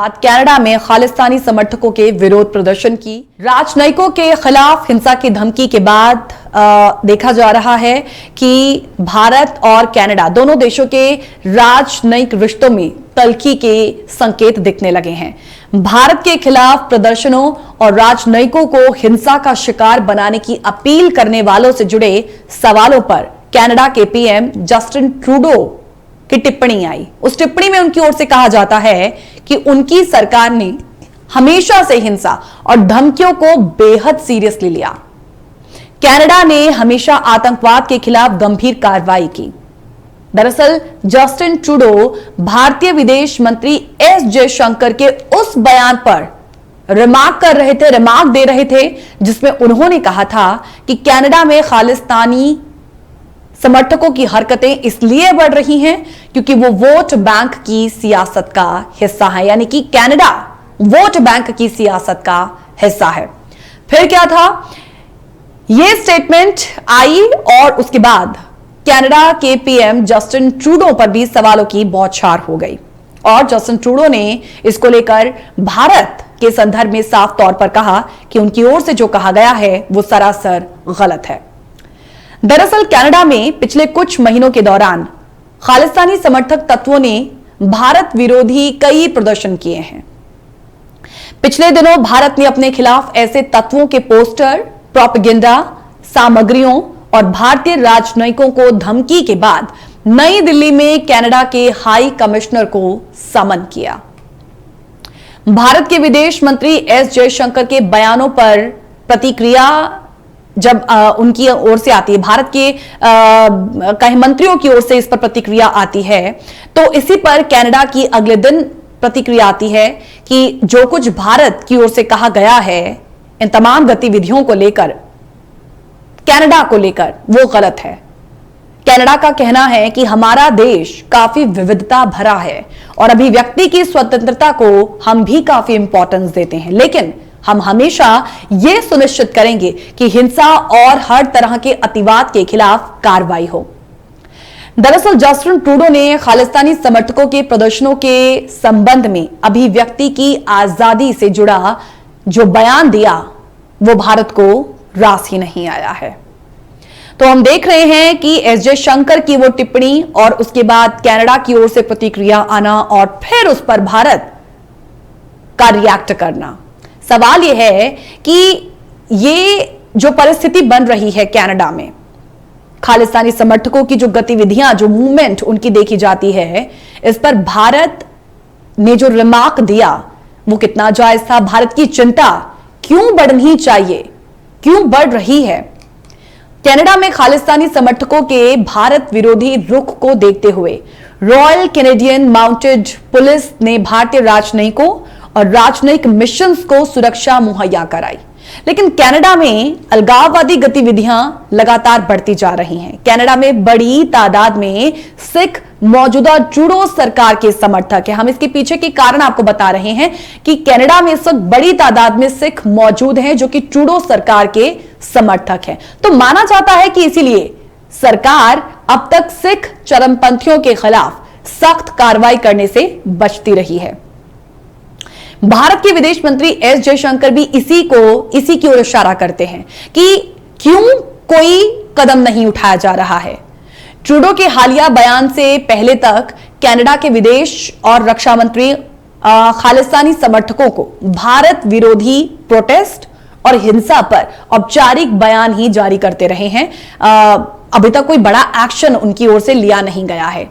बाद कनाडा में खालिस्तानी समर्थकों के विरोध प्रदर्शन की राजनयिकों के खिलाफ हिंसा की धमकी के बाद देखा जा रहा है कि भारत और कनाडा दोनों देशों के राजनयिक रिश्तों में तल्खी के संकेत दिखने लगे हैं। भारत के खिलाफ प्रदर्शनों और राजनयिकों को हिंसा का शिकार बनाने की अपील करने वालों से जुड़े सवालों पर कनाडा के पीएम जस्टिन ट्रूडो की टिप्पणी आई। उस टिप्पणी में उनकी ओर से कहा जाता है कि उनकी सरकार ने हमेशा से हिंसा और धमकियों को बेहद सीरियसली लिया। कनाडा ने हमेशा आतंकवाद के खिलाफ गंभीर कार्रवाई की। दरअसल जस्टिन ट्रूडो भारतीय विदेश मंत्री एस जयशंकर के उस बयान पर रिमार्क दे रहे थे जिसमें उन्होंने कहा था कि कनाडा में खालिस्तानी समर्थकों की हरकतें इसलिए बढ़ रही हैं क्योंकि वो वोट बैंक की सियासत का हिस्सा है, यानी कि कनाडा वोट बैंक की सियासत का हिस्सा है। फिर क्या था, यह स्टेटमेंट आई और उसके बाद कनाडा के पीएम जस्टिन ट्रूडो पर भी सवालों की बौछार हो गई और जस्टिन ट्रूडो ने इसको लेकर भारत के संदर्भ में साफ तौर पर कहा कि उनकी ओर से जो कहा गया है वो सरासर गलत है। दरअसल कनाडा में पिछले कुछ महीनों के दौरान खालिस्तानी समर्थक तत्वों ने भारत विरोधी कई प्रदर्शन किए हैं। पिछले दिनों भारत ने अपने खिलाफ ऐसे तत्वों के पोस्टर, प्रोपेगेंडा सामग्रियों और भारतीय राजनयिकों को धमकी के बाद नई दिल्ली में कनाडा के हाई कमिश्नर को समन किया। भारत के विदेश मंत्री एस जयशंकर के बयानों पर प्रतिक्रिया जब उनकी ओर से आती है, भारत के कई मंत्रियों की ओर से इस पर प्रतिक्रिया आती है, तो इसी पर कनाडा की अगले दिन प्रतिक्रिया आती है कि जो कुछ भारत की ओर से कहा गया है इन तमाम गतिविधियों को लेकर, कनाडा को लेकर, वो गलत है। कनाडा का कहना है कि हमारा देश काफी विविधता भरा है और अभिव्यक्ति की स्वतंत्रता को हम भी काफी इंपॉर्टेंस देते हैं, लेकिन हम हमेशा यह सुनिश्चित करेंगे कि हिंसा और हर तरह के अतिवाद के खिलाफ कार्रवाई हो। दरअसल जस्टिन ट्रूडो ने खालिस्तानी समर्थकों के प्रदर्शनों के संबंध में अभिव्यक्ति की आजादी से जुड़ा जो बयान दिया वो भारत को रास ही नहीं आया है। तो हम देख रहे हैं कि एस जयशंकर की वो टिप्पणी और उसके बाद कनाडा की ओर से प्रतिक्रिया आना और फिर उस पर भारत का रिएक्ट करना। सवाल यह है कि ये जो परिस्थिति बन रही है कनाडा में, खालिस्तानी समर्थकों की जो गतिविधियां, जो मूवमेंट उनकी देखी जाती है, इस पर भारत ने जो रिमार्क दिया वो कितना जायज था? भारत की चिंता क्यों बढ़नी चाहिए, क्यों बढ़ रही है? कनाडा में खालिस्तानी समर्थकों के भारत विरोधी रुख को देखते हुए रॉयल कैनेडियन माउंटेड पुलिस ने भारतीय राजनयिकों और राजनयिक मिशंस को सुरक्षा मुहैया कराई। लेकिन कनाडा में अलगाववादी गतिविधियां लगातार बढ़ती जा रही हैं। कनाडा में बड़ी तादाद में सिख मौजूदा ट्रूडो सरकार के समर्थक हैं। हम इसके पीछे के कारण आपको बता रहे हैं कि कनाडा में इस वक्त बड़ी तादाद में सिख मौजूद हैं जो कि ट्रूडो सरकार के समर्थक हैं। तो माना जाता है कि इसीलिए सरकार अब तक सिख चरमपंथियों के खिलाफ सख्त कार्रवाई करने से बचती रही है। भारत के विदेश मंत्री एस जयशंकर भी इसी की ओर इशारा करते हैं कि क्यों कोई कदम नहीं उठाया जा रहा है। ट्रूडो के हालिया बयान से पहले तक कनाडा के विदेश और रक्षा मंत्री खालिस्तानी समर्थकों को भारत विरोधी प्रोटेस्ट और हिंसा पर औपचारिक बयान ही जारी करते रहे हैं। अभी तक कोई बड़ा एक्शन उनकी ओर से लिया नहीं गया है।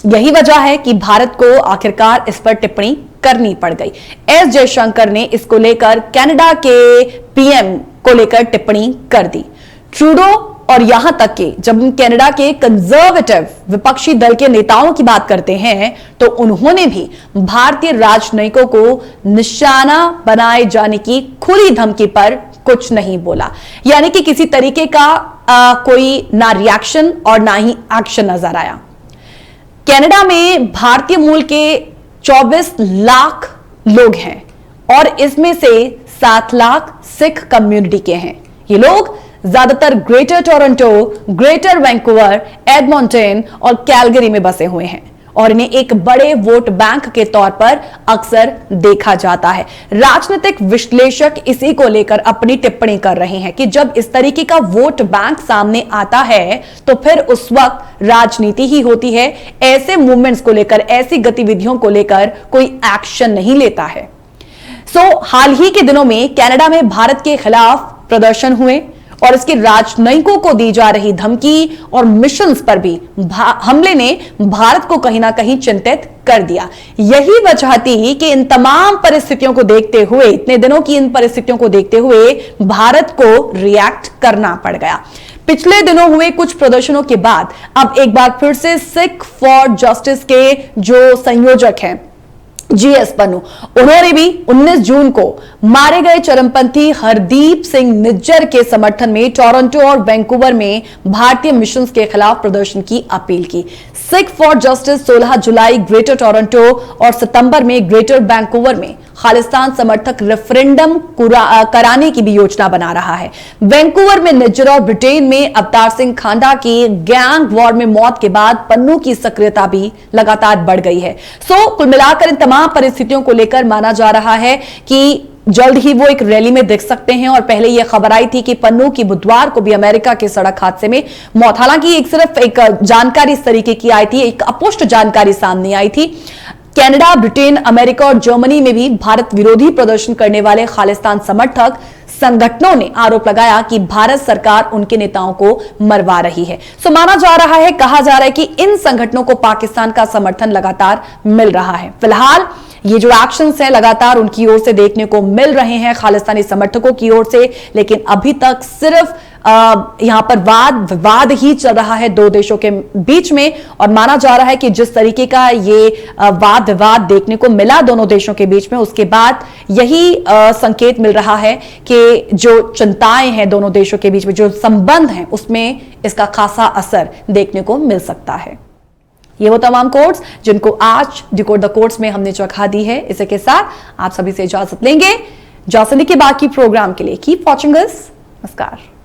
यही वजह है कि भारत को आखिरकार इस पर टिप्पणी करनी पड़ गई। एस जयशंकर ने इसको लेकर कनाडा के पीएम को लेकर टिप्पणी कर दी। ट्रूडो और यहां तक कि जब कनाडा के कंजर्वेटिव विपक्षी दल के नेताओं की बात करते हैं तो उन्होंने भी भारतीय राजनयिकों को निशाना बनाए जाने की खुली धमकी पर कुछ नहीं बोला, यानी कि किसी तरीके का कोई ना रिएक्शन और ना ही एक्शन नजर आया। कनाडा में भारतीय मूल के 24 लाख लोग हैं और इसमें से 7 लाख सिख कम्युनिटी के हैं। ये लोग ज्यादातर greater Toronto, greater Vancouver, Edmonton और कैलगरी में बसे हुए हैं और इन्हें एक बड़े वोट बैंक के तौर पर अक्सर देखा जाता है। राजनीतिक विश्लेषक इसी को लेकर अपनी टिप्पणी कर रहे हैं कि जब इस तरीके का वोट बैंक सामने आता है तो फिर उस वक्त राजनीति ही होती है। ऐसे मूवमेंट्स को लेकर, ऐसी गतिविधियों को लेकर कोई एक्शन नहीं लेता है। हाल ही के दिनों में कनाडा में भारत के खिलाफ प्रदर्शन हुए और इसके राजनयिकों को दी जा रही धमकी और मिशंस पर भी हमले ने भारत को कहीं ना कहीं चिंतित कर दिया। यही वजह थी कि इन तमाम परिस्थितियों को देखते हुए, इतने दिनों की इन परिस्थितियों को देखते हुए भारत को रिएक्ट करना पड़ गया। पिछले दिनों हुए कुछ प्रदर्शनों के बाद अब एक बार फिर से सिख फॉर जस्टिस के जो संयोजक हैं जीएस पन्नू, उन्होंने भी 19 जून को मारे गए चरमपंथी हरदीप सिंह निज्जर के समर्थन में टोरंटो और वैंकूवर में भारतीय मिशंस के खिलाफ प्रदर्शन की अपील की। Sikh for justice 16 July greater Toronto और सितंबर में ग्रेटर वैंकूवर में खालिस्तान समर्थक रेफरेंडम कराने की भी योजना बना रहा है। वैंकूवर में निज्जर और ब्रिटेन में अवतार सिंह खांडा की गैंग वॉर में मौत के बाद पन्नू की सक्रियता भी लगातार बढ़ गई है। कुल मिलाकर इन तमाम परिस्थितियों को लेकर माना जा रहा है कि जल्द ही वो एक रैली में दिख सकते हैं। और पहले यह खबर आई थी कि पन्नू की बुधवार को भी अमेरिका के सड़क हादसे में मौत, हालांकि सिर्फ एक जानकारी इस तरीके की आई थी, एक अपुष्ट जानकारी सामने आई थी। कनाडा, ब्रिटेन, अमेरिका और जर्मनी में भी भारत विरोधी प्रदर्शन करने वाले खालिस्तान समर्थक संगठनों ने आरोप लगाया कि भारत सरकार उनके नेताओं को मरवा रही है। माना जा रहा है, कहा जा रहा है कि इन संगठनों को पाकिस्तान का समर्थन लगातार मिल रहा है। फिलहाल ये जो एक्शंस हैं लगातार उनकी ओर से देखने को मिल रहे हैं, खालिस्तानी समर्थकों की ओर से, लेकिन अभी तक सिर्फ यहां पर वाद विवाद ही चल रहा है दो देशों के बीच में। और माना जा रहा है कि जिस तरीके का ये वाद विवाद देखने को मिला दोनों देशों के बीच में, उसके बाद यही संकेत मिल रहा है कि जो चिंताएं हैं दोनों देशों के बीच में, जो संबंध हैं, उसमें इसका खासा असर देखने को मिल सकता है। ये वो तमाम कोट्स जिनको आज डिकोड द कोट्स में हमने चौंका दी है। इसी के साथ आप सभी से इजाजत लेंगे। जॉसली के बाकी प्रोग्राम के लिए कीप वॉचिंग अस। नमस्कार।